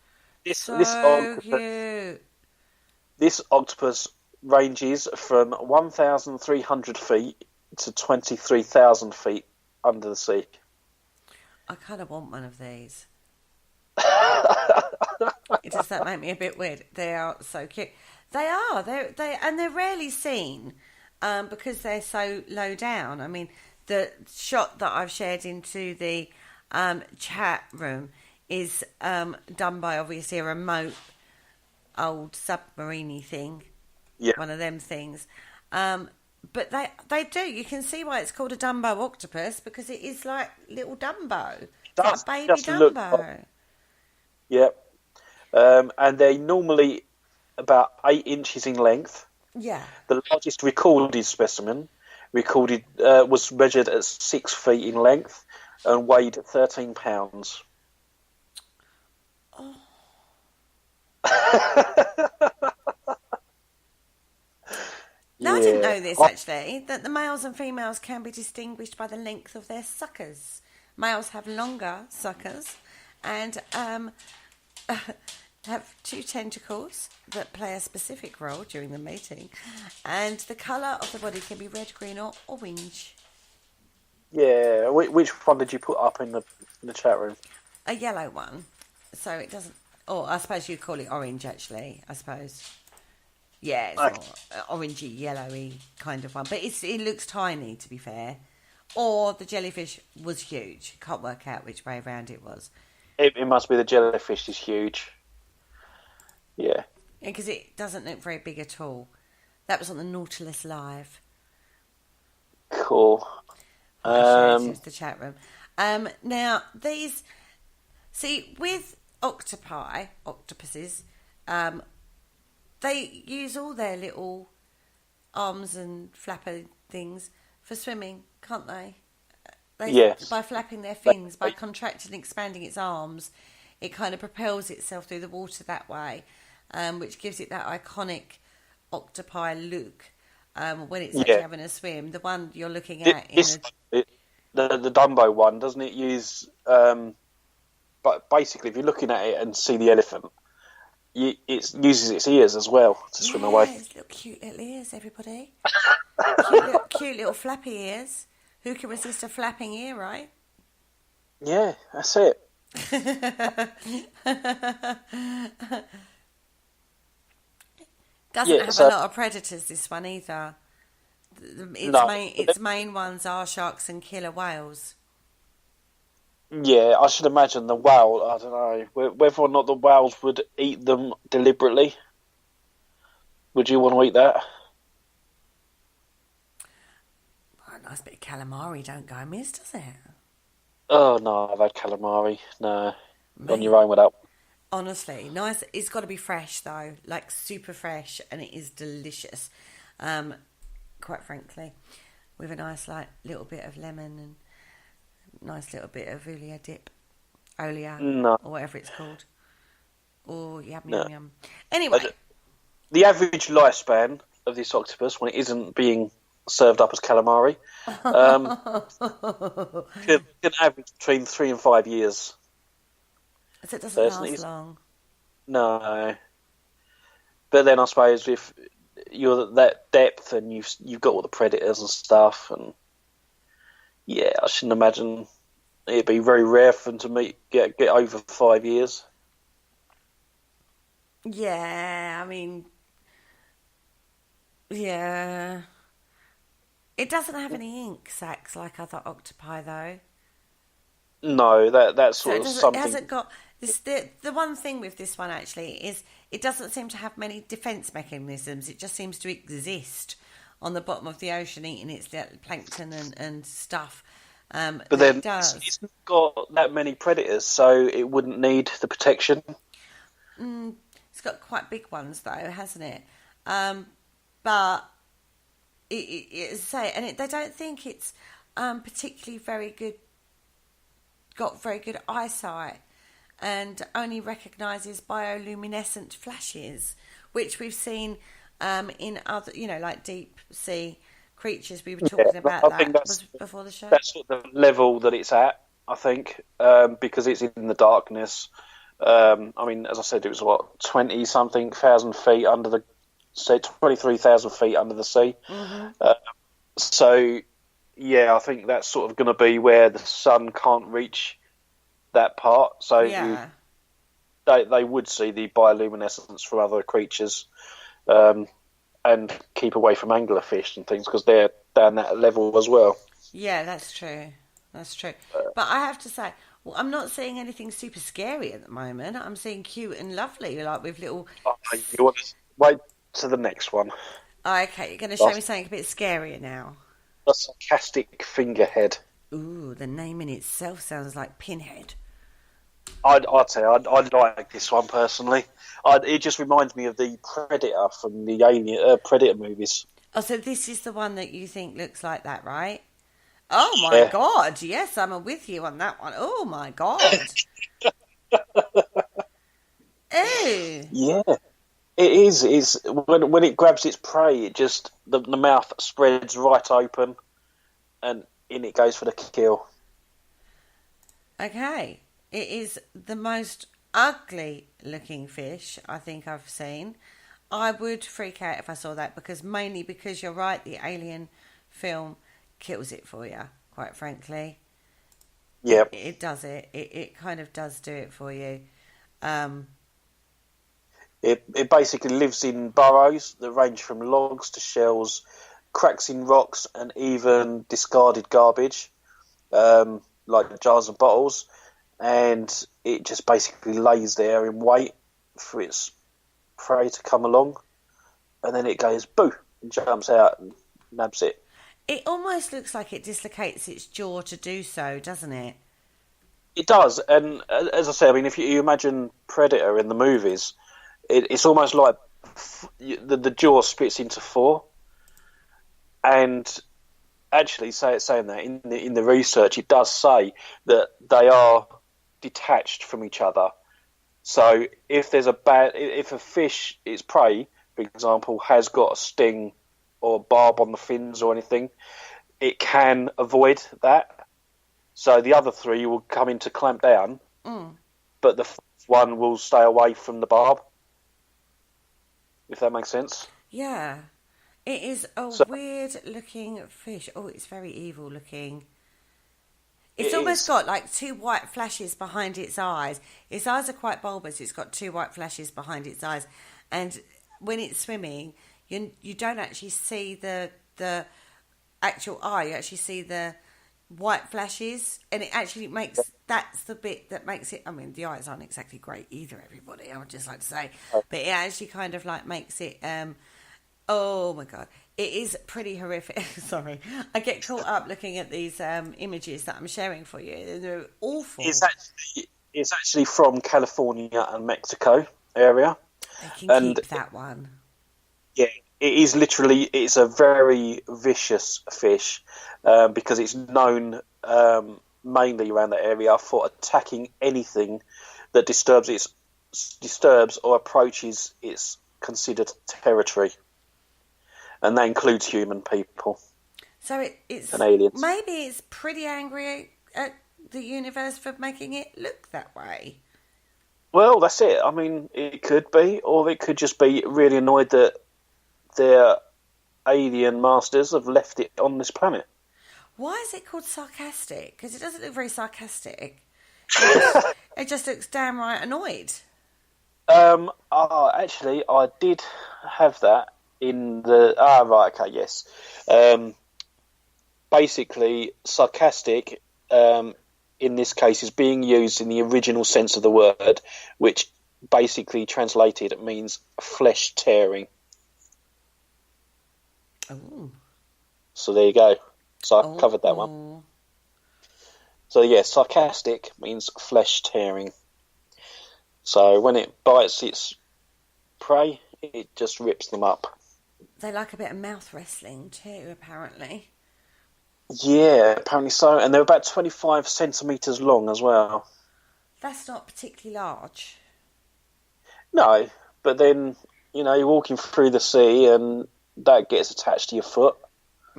This cute. This octopus ranges from 1,300 feet to 23,000 feet under the sea. I kind of want one of these. Does that make me a bit weird? They are so cute. They are. They're rarely seen because they're so low down. I mean, the shot that I've shared into the chat room is done by obviously a remote old submarine thing. Yeah. One of them things. But they do. You can see why it's called a Dumbo octopus, because it is like little Dumbo. It's like baby Dumbo. Yep. And they're normally about 8 inches in length. Yeah. The largest recorded specimen was measured at 6 feet in length and weighed 13 pounds. Oh. Now, I didn't know this, actually, that the males and females can be distinguished by the length of their suckers. Males have longer suckers and have 2 tentacles that play a specific role during the mating. And the colour of the body can be red, green or orange. Yeah, which one did you put up in the chat room? A yellow one. So it doesn't... Or I suppose you'd call it orange, actually, I suppose. Yeah, it's more orangey, yellowy kind of one. But it looks tiny, to be fair. Or the jellyfish was huge. Can't work out which way around it was. It must be the jellyfish is huge. Yeah. Because it doesn't look very big at all. That was on the Nautilus Live. Cool. The chat room. Now, these... See, with octopuses... they use all their little arms and flapper things for swimming, can't they? Yes. By flapping their fins, by contracting and expanding its arms, it kind of propels itself through the water that way, which gives it that iconic octopi look when it's actually having a swim. The one you're looking at the Dumbo one, doesn't it use... but basically, if you're looking at it and see the elephant, it uses its ears as well to swim away. It's little cute little ears, everybody. cute little flappy ears. Who can resist a flapping ear, right? Yeah, that's it. Doesn't have a lot of predators, this one either. Its main ones are sharks and killer whales. Yeah, I should imagine the whale, I don't know, whether or not the whales would eat them deliberately. Would you want to eat that? Well, a nice bit of calamari don't go amiss, does it? Oh, no, I've had calamari. No, on your own without. Honestly, nice. It's got to be fresh, though, like super fresh, and it is delicious, quite frankly, with a nice little bit of lemon and nice little bit of Olia dip, or whatever it's called. Oh, yum, yum, yum. Anyway. The average lifespan of this octopus, when it isn't being served up as calamari, can average between 3 and 5 years. So it doesn't last long. No. But then I suppose if you're at that depth and you've got all the predators and stuff, and yeah, I shouldn't imagine it'd be very rare for them to get over 5 years. Yeah, I mean, yeah. It doesn't have any ink sacs like other octopi, though. No, that's So sort it of doesn't. It something. hasn't got this. The one thing with this one actually is it doesn't seem to have many defense mechanisms. It just seems to exist on the bottom of the ocean, eating its little plankton and stuff. But then it's not got that many predators, so it wouldn't need the protection. It's got quite big ones though, hasn't it? But they don't think it's particularly very good. Got very good eyesight, and only recognises bioluminescent flashes, which we've seen in other, like deep sea creatures. We were talking about that before the show. That's sort of the level that it's at, I think, because it's in the darkness. I mean, as I said, it was 20-something thousand feet under the sea, 23,000 feet under the sea. Mm-hmm. So, yeah, I think that's sort of going to be where the sun can't reach that part. So yeah. They would see the bioluminescence from other creatures, and keep away from anglerfish and things because they're down that level as well. Yeah, that's true. That's true. But I have to say, I'm not seeing anything super scary at the moment. I'm seeing cute and lovely, like with little... You want to wait to the next one. Oh, okay, you're going to show me something a bit scarier now. A sarcastic fingerhead. Ooh, the name in itself sounds like Pinhead. I'd say I like this one personally. It just reminds me of the Predator from the Alien Predator movies. Oh, so this is the one that you think looks like that, right? Oh my God! Yes, I'm with you on that one. Oh my God! Ew. Yeah, it is. It's when it grabs its prey, it just the mouth spreads right open, and in it goes for the kill. Okay. It is the most ugly looking fish I think I've seen. I would freak out if I saw that mainly because you're right, the Alien film kills it for you, quite frankly. Yeah. It does it. It kind of does do it for you. It basically lives in burrows that range from logs to shells, cracks in rocks, and even discarded garbage, like jars and bottles. And it just basically lays there in wait for its prey to come along, and then it goes boo and jumps out and nabs it. It almost looks like it dislocates its jaw to do so, doesn't it? It does, and as I say, I mean, if you imagine Predator in the movies, it's almost like the jaw splits into four. And actually, saying that in the research, it does say that they are detached from each other. So if a fish, its prey, for example, has got a sting or barb on the fins or anything, it can avoid that. So the other three will come in to clamp down, but the one will stay away from the barb. If that makes sense. Yeah. It is a weird looking fish. Oh, it's very evil looking. It's almost got like two white flashes behind its eyes. Its eyes are quite bulbous. It's got two white flashes behind its eyes. And when it's swimming, you don't actually see the actual eye. You actually see the white flashes. And it actually that's the bit that makes it... I mean, the eyes aren't exactly great either, everybody, I would just like to say. But it actually kind of like makes it... oh my God. It is pretty horrific. Sorry. I get caught up looking at these images that I'm sharing for you. They're awful. It's actually from California and Mexico area. They can keep that one. Yeah, it's a very vicious fish because it's known mainly around that area for attacking anything that disturbs or approaches its considered territory. And that includes human people. So it's and aliens. Maybe it's pretty angry at the universe for making it look that way. Well, that's it. I mean, it could be, or it could just be really annoyed that their alien masters have left it on this planet. Why is it called sarcastic? Because it doesn't look very sarcastic. It just looks damn right annoyed. Actually, I did have that in the... right, okay, yes. Basically, sarcastic, in this case, is being used in the original sense of the word, which basically translated means flesh-tearing. Oh. So there you go. So I covered that one. So yeah, sarcastic means flesh-tearing. So when it bites its prey, it just rips them up. They like a bit of mouth wrestling too, apparently. Yeah, apparently so. And they're about 25 centimetres long as well. That's not particularly large. No, but then, you're walking through the sea and that gets attached to your foot.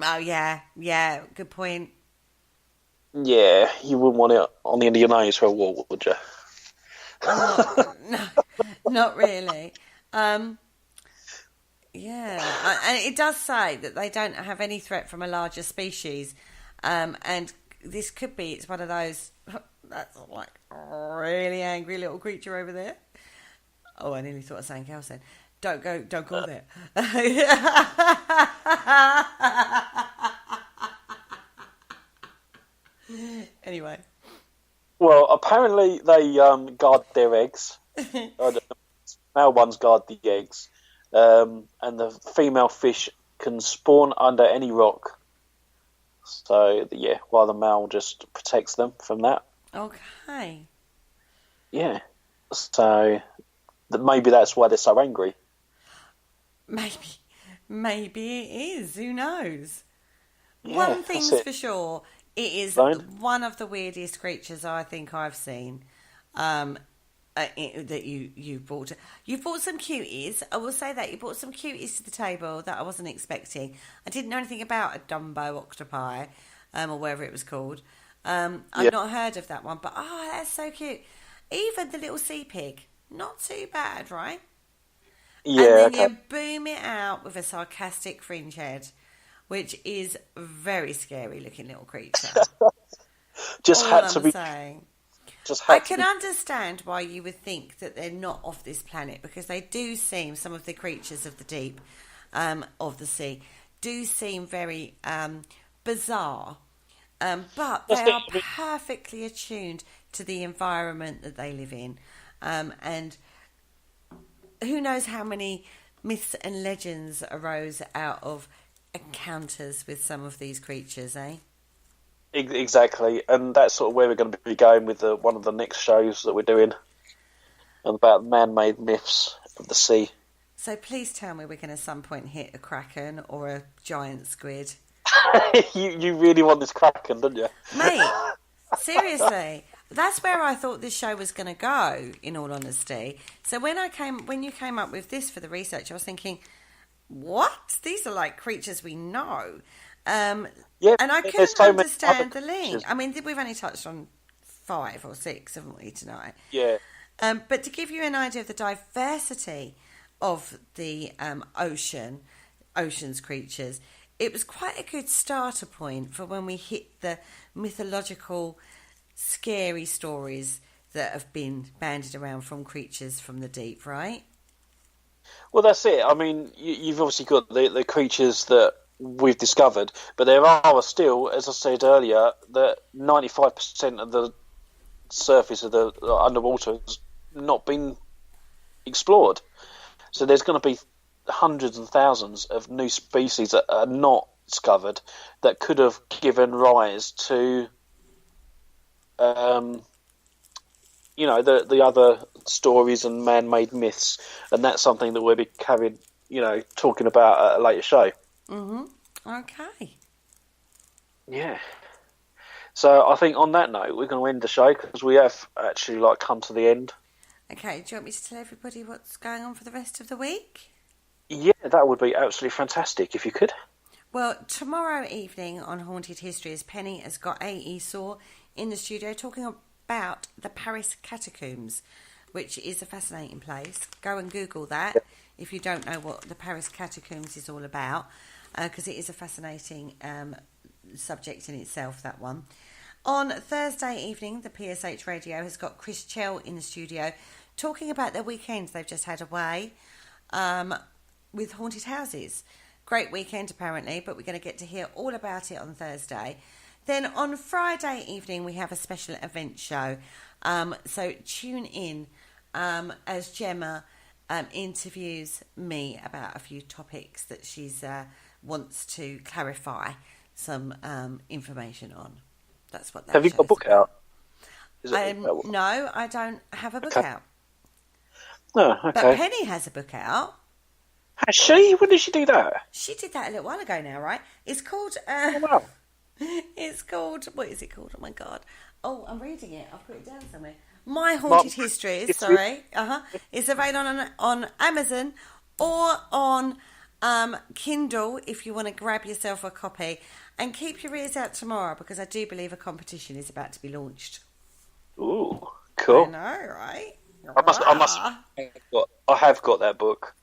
Oh, yeah, good point. Yeah, you wouldn't want it on the end of your nose for a walk, would you? No, not really. Yeah, and it does say that they don't have any threat from a larger species, and this could be, it's one of those, that's like a really angry little creature over there. Oh, I nearly thought I was saying else then. Don't go there. Anyway. Well, apparently they guard their eggs. Male ones guard the eggs. And the female fish can spawn under any rock. So, yeah, while the male just protects them from that. Okay. Yeah. So, maybe that's why they're so angry. Maybe it is. Who knows? Yeah, one thing's for sure. It is one of the weirdest creatures I think I've seen. That you brought. You brought some cuties. I will say that you brought some cuties to the table that I wasn't expecting. I didn't know anything about a Dumbo octopi, or whatever it was called. I've not heard of that one, but that's so cute. Even the little sea pig, not too bad, right? Yeah. And then you boom it out with a sarcastic fringe head, which is a very scary looking little creature. I can understand why you would think that they're not off this planet, because they do seem, some of the creatures of the deep, of the sea, do seem very bizarre. But they are perfectly attuned to the environment that they live in. And who knows how many myths and legends arose out of encounters with some of these creatures, eh? Exactly, and that's sort of where we're going to be going with one of the next shows that we're doing, about man-made myths of the sea. So please tell me we're going to at some point hit a kraken or a giant squid. You really want this kraken, don't you? Mate, seriously, that's where I thought this show was going to go, in all honesty. So when you came up with this for the research, I was thinking, what? These are like creatures we know. And I couldn't understand the link. I mean, we've only touched on 5 or 6, haven't we, tonight? Yeah. But to give you an idea of the diversity of the ocean's creatures, it was quite a good starter point for when we hit the mythological, scary stories that have been bandied around from creatures from the deep, right? Well, that's it. I mean, you've obviously got the creatures that we've discovered, but there are still, as I said earlier, that 95% of the surface of the underwater has not been explored. So there's going to be hundreds and thousands of new species that are not discovered that could have given rise to, the other stories and man-made myths, and that's something that we'll be talking about at a later show. Mm-hmm. Okay. Yeah. So I think on that note, we're going to end the show because we have actually come to the end. Okay. Do you want me to tell everybody what's going on for the rest of the week? Yeah, that would be absolutely fantastic if you could. Well, tomorrow evening on Haunted Histories, Penny has got A.E. Saw in the studio talking about the Paris catacombs, which is a fascinating place. Go and Google that if you don't know what the Paris catacombs is all about. Because it is a fascinating subject in itself, that one. On Thursday evening, the PSH Radio has got Chris Chell in the studio talking about their weekends they've just had away with haunted houses. Great weekend, apparently, but we're going to get to hear all about it on Thursday. Then on Friday evening, we have a special event show. So tune in as Gemma interviews me about a few topics that she's wants to clarify some information on. That's what that Have you got a book about. out? No, I don't have a book out. No, okay. But Penny has a book out. Has she? When did she do that? She did that a little while ago now, right? It's called... Oh, wow. It's called... What is it called? Oh, my God. Oh, I'm reading it. I've put it down somewhere. My Haunted Histories, sorry. It's available on Amazon or on Kindle if you want to grab yourself a copy. And keep your ears out tomorrow because I do believe a competition is about to be launched. Ooh, cool. I know, right? I have got that book,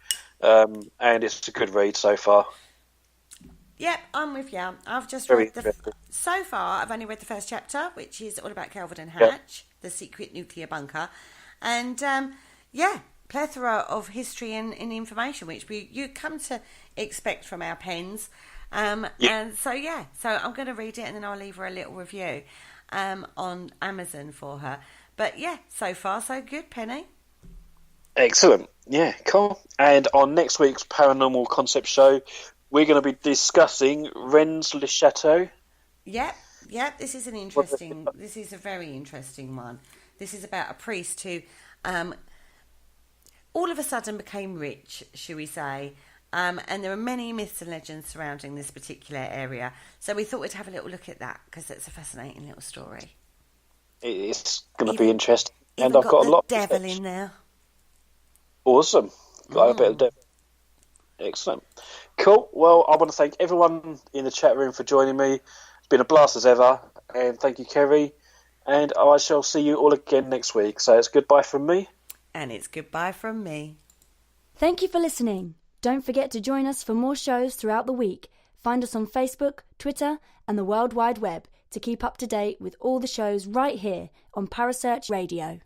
and it's a good read so far. Yep, I'm with you. I've just Very read so far, I've only read the first chapter, which is all about Calvert and Hatch, the secret nuclear bunker. And, plethora of history and information, which you come to expect from our pens. And so I'm going to read it and then I'll leave her a little review on Amazon for her. But, yeah, so far so good, Penny. Excellent. Yeah, cool. And on next week's Paranormal Concept Show, we're going to be discussing Rennes-le-Château. Yep. This is this is a very interesting one. This is about a priest who all of a sudden became rich, shall we say. And there are many myths and legends surrounding this particular area. So we thought we'd have a little look at that because it's a fascinating little story. It's going to be interesting. And I've got a lot of devil in there. Awesome. Got a bit of devil. Excellent. Cool. Well, I want to thank everyone in the chat room for joining me. It's been a blast as ever. And thank you, Kerry. And I shall see you all again next week. So it's goodbye from me. And it's goodbye from me. Thank you for listening. Don't forget to join us for more shows throughout the week. Find us on Facebook, Twitter, and the World Wide Web to keep up to date with all the shows right here on Parasearch Radio.